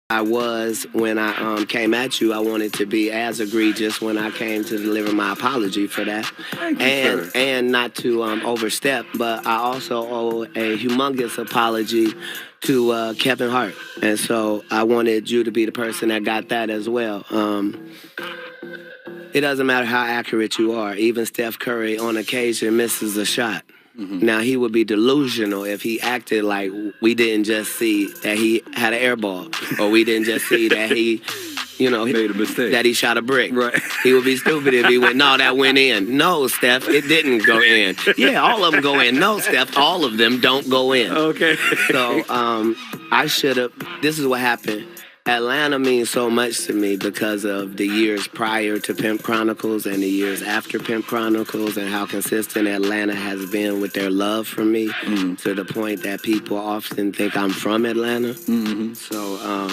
I was when I came at you. I wanted to be as egregious when I came to deliver my apology for that, Thank you, sir. and not to overstep. But I also owe a humongous apology to Kevin Hart, and so I wanted you to be the person that got that as well. It doesn't matter how accurate you are. Even Steph Curry on occasion misses a shot. Now, he would be delusional if he acted like we didn't just see that he had an air ball, or we didn't just see that he, Made a mistake. that he shot a brick. Right. He would be stupid if he went, no, that went in. No, Steph, it didn't go in. Yeah, all of them go in. No, Steph, all of them don't go in. Okay. So I should have, this is what happened. Atlanta means so much to me because of the years prior to Pimp Chronicles and the years after Pimp Chronicles, and how consistent Atlanta has been with their love for me, to the point that people often think I'm from Atlanta. So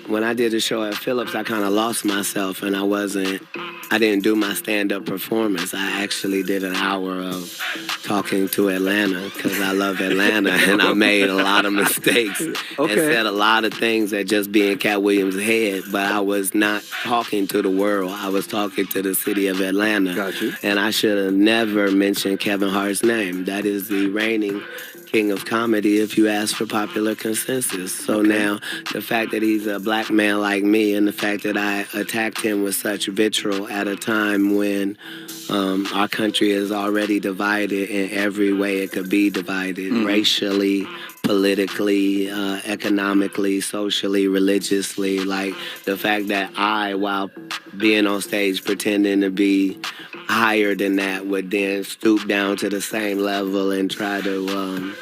when I did the show at Phillips, I kind of lost myself, and I didn't do my stand-up performance. I actually did an hour of talking to Atlanta because I love Atlanta, and I made a lot of mistakes and said a lot of things that just be in Katt Williams' head, but I was not talking to the world. I was talking to the city of Atlanta. Got you. And I should have never mentioned Kevin Hart's name. That is the reigning king of comedy if you ask for popular consensus. So now the fact that he's a black man like me, and the fact that I attacked him with such vitriol at a time when our country is already divided in every way it could be divided, racially, politically, economically, socially, religiously. Like the fact that I, while being on stage pretending to be higher than that, would then stoop down to the same level and try to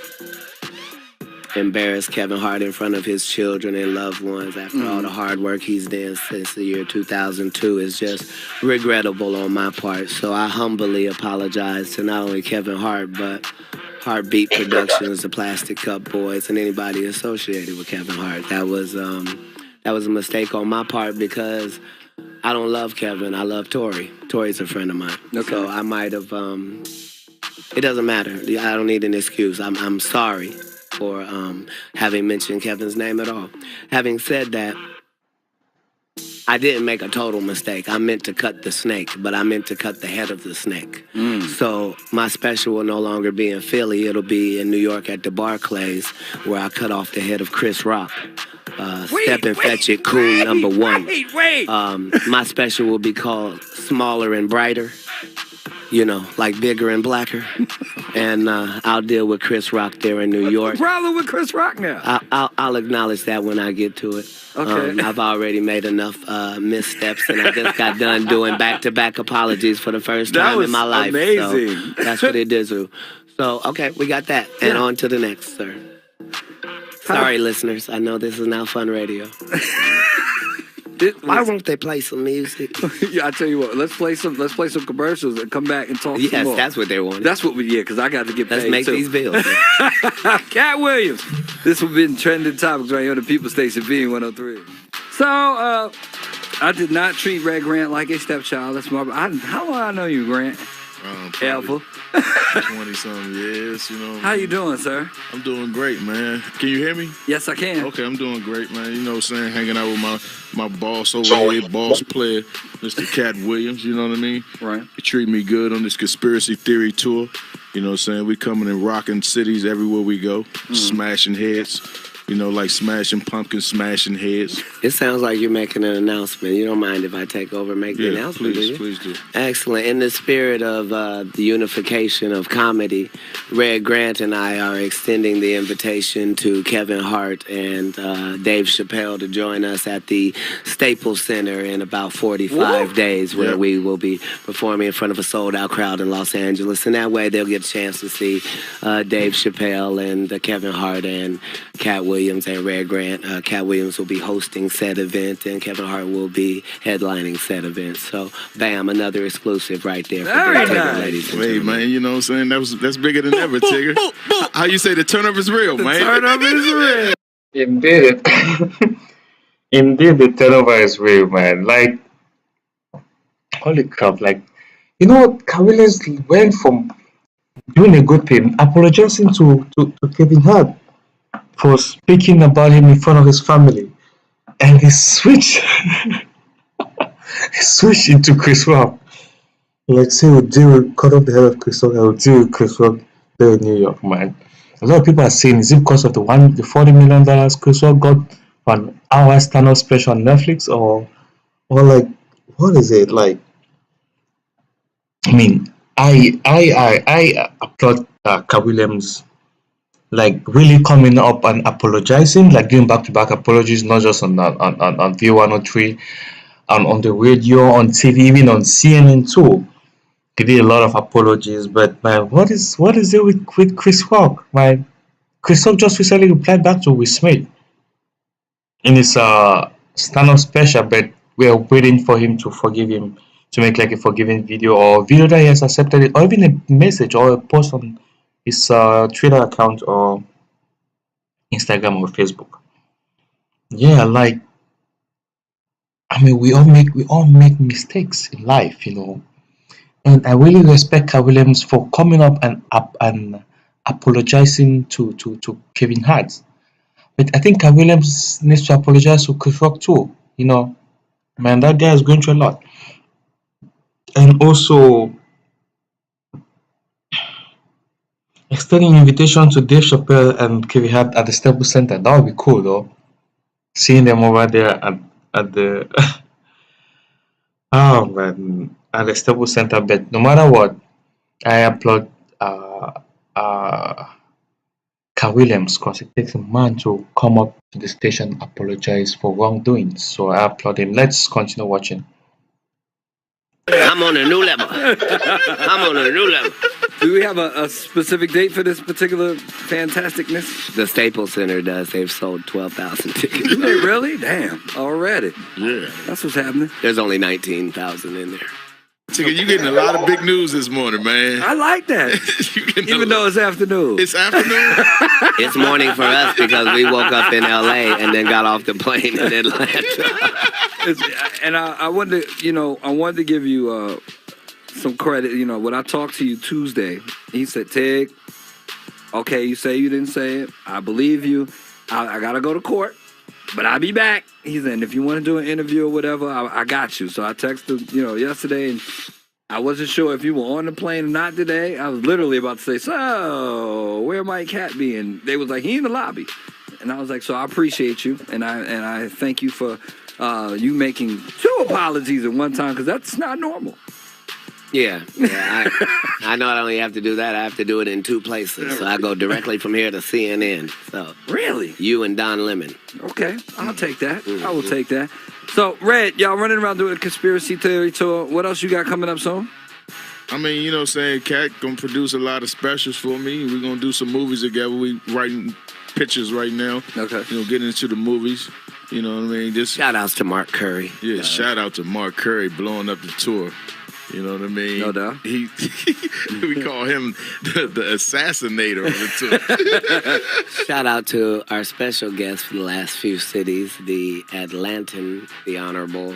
embarrass Kevin Hart in front of his children and loved ones after all the hard work he's done since the year 2002 is just regrettable on my part. So I humbly apologize to not only Kevin Hart, but Heartbeat Productions, the Plastic Cup Boys, and anybody associated with Kevin Hart. That was a mistake on my part because I don't love Kevin. I love Tori. Tori's a friend of mine. Okay. So I might have. It doesn't matter. I don't need an excuse. I'm sorry for having mentioned Kevin's name at all. Having said that, I didn't make a total mistake. I meant to cut the snake, but I meant to cut the head of the snake. So my special will no longer be in Philly. It'll be in New York at the Barclays, where I cut off the head of Chris Rock. Step and Fetch It, Cool number one. My special will be called Smaller and Brighter. Like bigger and blacker. And I'll deal with Chris Rock there in New York. What's the problem with Chris Rock now? I'll acknowledge that when I get to it. Okay. I've already made enough missteps, and I just got done doing back-to-back apologies for the first time in my life. Amazing. So that's what it is. So, okay, we got that. And on to the next, sir. Sorry, listeners. I know this is now fun radio. Why won't they play some music? Yeah, I tell you what. Let's play some commercials and come back and talk some Yes, more. that's what they want. That's what because I got to get paid. Let's make too. these bills. Katt Williams. This will be trending topics right here on the People Station being 103. So, I did not treat Red Grant like a stepchild. That's my. How long I know you, Grant? Alpha. 20-something years, How you doing, sir? I'm doing great, man. Can you hear me? Yes, I can. Okay, I'm doing great, man. You know what I'm saying? Hanging out with my boss over here, boss player, Mr. Katt Williams, you know what I mean? Right. He treated me good on this conspiracy theory tour. You know what I'm saying? We coming and rocking cities everywhere we go, smashing heads. Like smashing pumpkins, smashing heads. It sounds like you're making an announcement. You don't mind if I take over and make the announcement, do you? Please do. Excellent. In the spirit of the unification of comedy, Red Grant and I are extending the invitation to Kevin Hart and Dave Chappelle to join us at the Staples Center in about 45 days, where we will be performing in front of a sold-out crowd in Los Angeles. And that way they'll get a chance to see Dave Chappelle and Kevin Hart and Katt Williams and Red Grant. Katt Williams will be hosting said event, and Kevin Hart will be headlining said event. So, bam, another exclusive right there for Very Tigger, nice. ladies and Hey, gentlemen. man, you know what I'm saying? That's bigger than ever, Tigger. How you say the turn up is real, man? Turn up is real. Indeed, indeed, the turnover is real, man. Like, holy crap! Like, Katt Williams went from doing a good thing, apologizing to Kevin Hart. for speaking about him in front of his family, and he switched, he switched into Chris Rock. Like, say, we'll deal with, cut off the head of Chris Rock, I will deal with Chris Rock there in New York, man. A lot of people are saying, is it because of the $40 million Chris Rock got for an hour stand-up special on Netflix, or like, what is it like? I mean, I applaud Cat Williams, like really coming up and apologizing, like doing back-to-back apologies, not just on V103, on the radio, on TV, even on CNN too. He did a lot of apologies, but man, what is it with Chris Rock? Man, Chris Rock just recently replied back to Will Smith in his stand-up special, but we are waiting for him to forgive him, to make like a forgiving video or video that he has accepted it, or even a message or a post on his Twitter account or Instagram or Facebook. Yeah, like, I mean, we all make mistakes in life, and I really respect Cat Williams for coming up and apologizing to Kevin Hart. But I think Cat Williams needs to apologize to Chris Rock too. Man, that guy is going through a lot. And also extending invitation to Dave Chappelle and Kevin Hart at the Staples Center. That would be cool though. Seeing them over there at the oh man, at the Staples Center. But no matter what, I applaud uh Cat Williams because it takes a man to come up to the station apologize for wrongdoing. So I applaud him. Let's continue watching. I'm on a new level. I'm on a new level. Do we have a specific date for this particular fantasticness? The Staples Center does. They've sold 12,000 tickets. Do they really? Damn, already. Yeah. That's what's happening. There's only 19,000 in there. Tigger, you getting a lot of big news this morning, man. I like that. Even though it's afternoon. It's afternoon. It's morning for us because we woke up in LA and then got off the plane in Atlanta. And I wanted to give you some credit. When I talked to you Tuesday, he said, Tig, okay, you say you didn't say it. I believe you. I got to go to court, but I'll be back. He said, if you want to do an interview or whatever, I got you. So I texted, yesterday, and I wasn't sure if you were on the plane or not today. I was literally about to say, so where might Katt be? And they was like, he in the lobby. And I was like, so I appreciate you, and I thank you for you making 2 apologies at one time, because that's not normal. Yeah. I not only have to do that, I have to do it in 2 places. So I go directly from here to CNN. So Really? you and Don Lemon. Okay, I'll take that. I will take that. So, Red, y'all running around doing a conspiracy theory tour. What else you got coming up soon? I mean, Katt gonna produce a lot of specials for me. We're gonna do some movies together. We writing pictures right now. Okay. Getting into the movies. You know what I mean? Just Shout outs to Mark Curry. yeah, shout out to Mark Curry blowing up the tour. You know what I mean? No doubt. We call him the assassinator of the tour. Shout out to our special guest for the last few cities, the Atlantan, the Honorable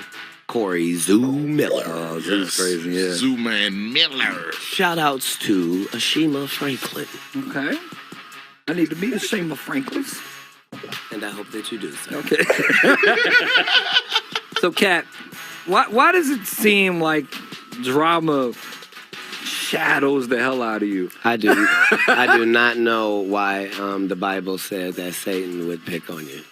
Corey Zoo Miller. Oh, this is crazy, yeah. Zooman Miller. Shout outs to Ashima Franklin. Okay. I need to meet a Shema Franklins. And I hope that you do so. Okay. So, Katt, why does it seem like drama shadows the hell out of you? I do not know why the Bible says that Satan would pick on you.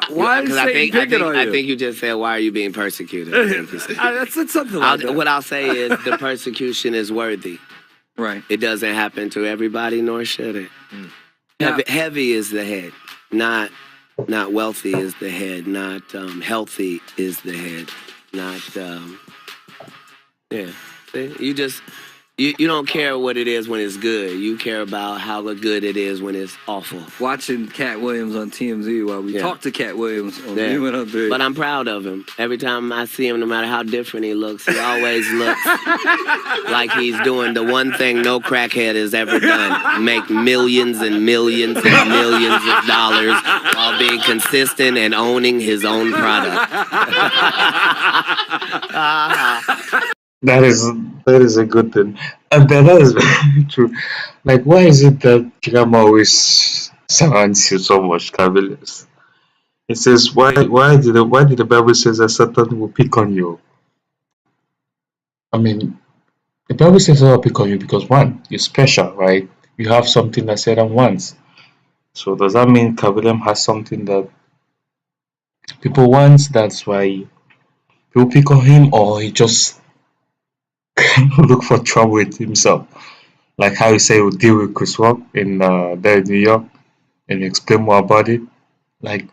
Why is Satan picking on you? I think you just said, why are you being persecuted? I think you said. That's something like that. What I'll say is the persecution is worthy. Right. It doesn't happen to everybody, nor should it. Now- Heavy is the head, not wealthy is the head, not healthy is the head, not yeah. See? You don't care what it is when it's good. You care about how good it is when it's awful. Watching Katt Williams on TMZ while we talk to Katt Williams on Yeah. V103. But I'm proud of him. Every time I see him, no matter how different he looks, he always looks like he's doing the one thing no crackhead has ever done: make millions and millions and millions of dollars while being consistent and owning his own product. That is that is a good thing, and that is very true. Like, why is it that drama always surrounds you so much, Camillus? It says, why did the Bible says that Satan will pick on you? I mean, the Bible says Satan will pick on you because one, you're special, right? You have something that Satan wants. So does that mean Kabilam has something that people want? That's why people pick on him, or he just look for trouble with himself, like how you say he would deal with Chris Rock in there in New York, and you explain more about it. Like,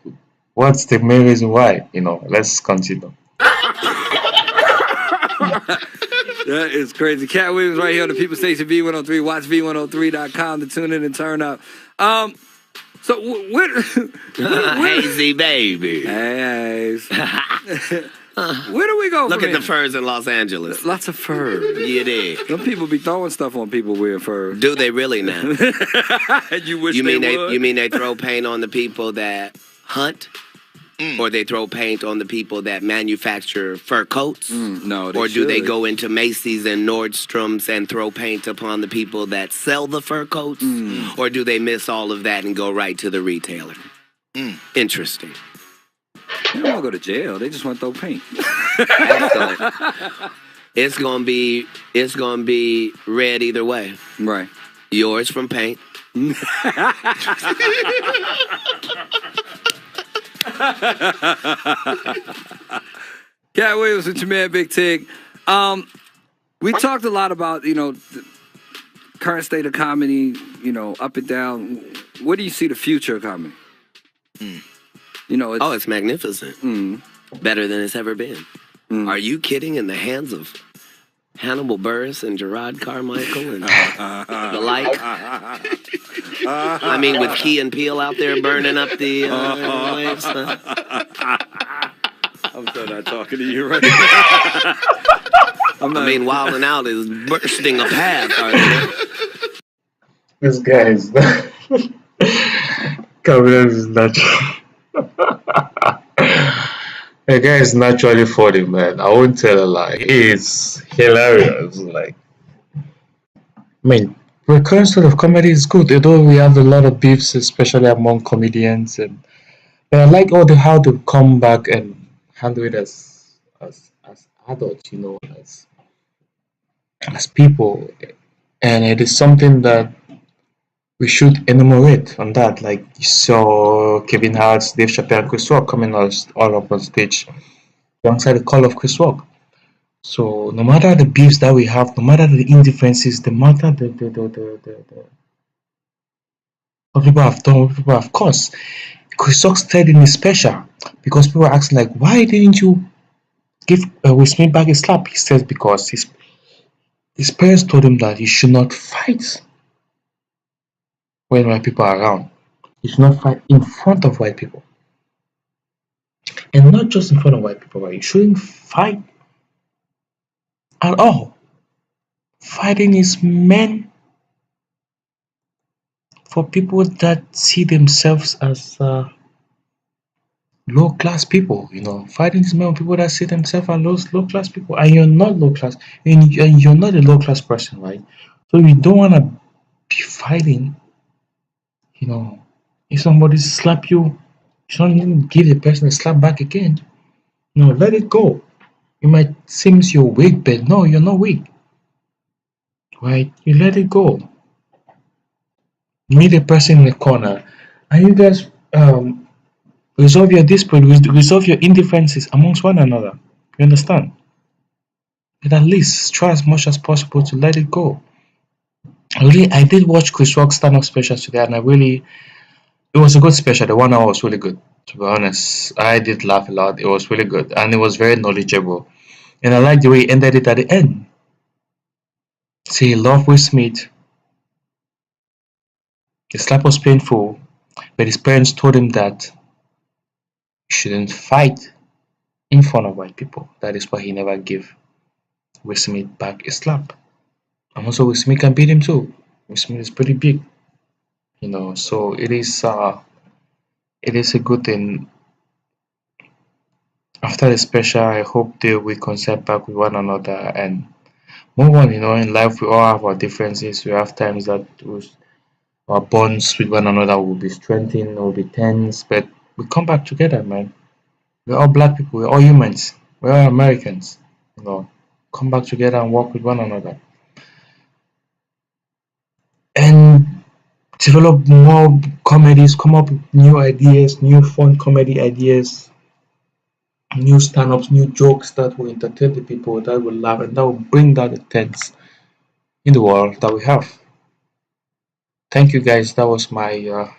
what's the main reason why? Let's continue. That is crazy. Katt Williams right here on the People Station V103. Watch V103.com to tune in and turn up. So what? Hazy baby. Hey, where do we go? Look from at the here? furs in Los Angeles. Lots of fur. You did. Some people be throwing stuff on people wearing fur. Do they really now? You wish You mean they they? would? You mean they throw paint on the people that hunt, or they throw paint on the people that manufacture fur coats? No, Or do they should. go into Macy's and Nordstrom's and throw paint upon the people that sell the fur coats? Or do they miss all of that and go right to the retailer? Interesting. They don't want to go to jail. They just want to throw paint. Excellent. It's gonna be red either way. Right. Yours from paint. Katt Williams with your man Big Tig. We talked a lot about, the current state of comedy, up and down. What do you see the future of comedy? It's magnificent. Better than it's ever been. Are you kidding? In the hands of Hannibal Buress and Gerard Carmichael and the like. I mean, with Key and Peele out there burning up the waves. I'm so not talking to you right now. I mean, Wild 'N Out is bursting a path. Are they? This guy is Kabilam is natural. The guy is naturally funny, man. I won't tell a lie. It's hilarious. Like, I mean, the current sort of comedy is good. Although we have a lot of beefs, especially among comedians, but I like how they come back and handle it as adults, as people, and it is something that we should enumerate on that. Like, you saw Kevin Hart, Dave Chappelle, and Chris Rock coming all up on stage alongside the call of Chris Rock. So no matter the beefs that we have, no matter the indifferences, no matter what people have done, what people have caused, Chris Rock stayed in his special because people were asking, like, why didn't you give Will Smith back a slap? He says because his parents told him that he should not fight when white people are around. He should not fight in front of white people. And not just in front of white people, but you shouldn't fight at all. Fighting is meant for people that see themselves as low class people. Fighting is meant for people that see themselves as low class people, and you're not low class, and you're not a low class person, right? So you don't want to be fighting. If somebody slap you, you shouldn't even give the person a slap back again. No, let it go. It might seem you're weak, but no, you're not weak. Right? You let it go. Meet a person in the corner, and you guys resolve your dispute, resolve your indifferences amongst one another. You understand? But at least try as much as possible to let it go. I did watch Chris Rock's stand-up special today, and it was a good special. The 1 hour was really good. To be honest, I did laugh a lot. It was really good, and it was very knowledgeable. And I like the way he ended it at the end. See, he loved Will Smith. The slap was painful, but his parents told him that he shouldn't fight in front of white people. That is why he never gave Will Smith back a slap. And also, Will Smith can beat him too. Will Smith is pretty big, So it is a good thing. After the special, I hope they will concert back with one another and move on. In life we all have our differences. We have times that our bonds with one another will be strengthened, will be tense, but we come back together, man. We're all black people, we're all humans, we're all Americans. Come back together and work with one another. And develop more comedies, come up with new ideas, new fun comedy ideas, new stand-ups, new jokes that will entertain the people, that will laugh, and that will bring down the tense in the world that we have. Thank you guys. That was my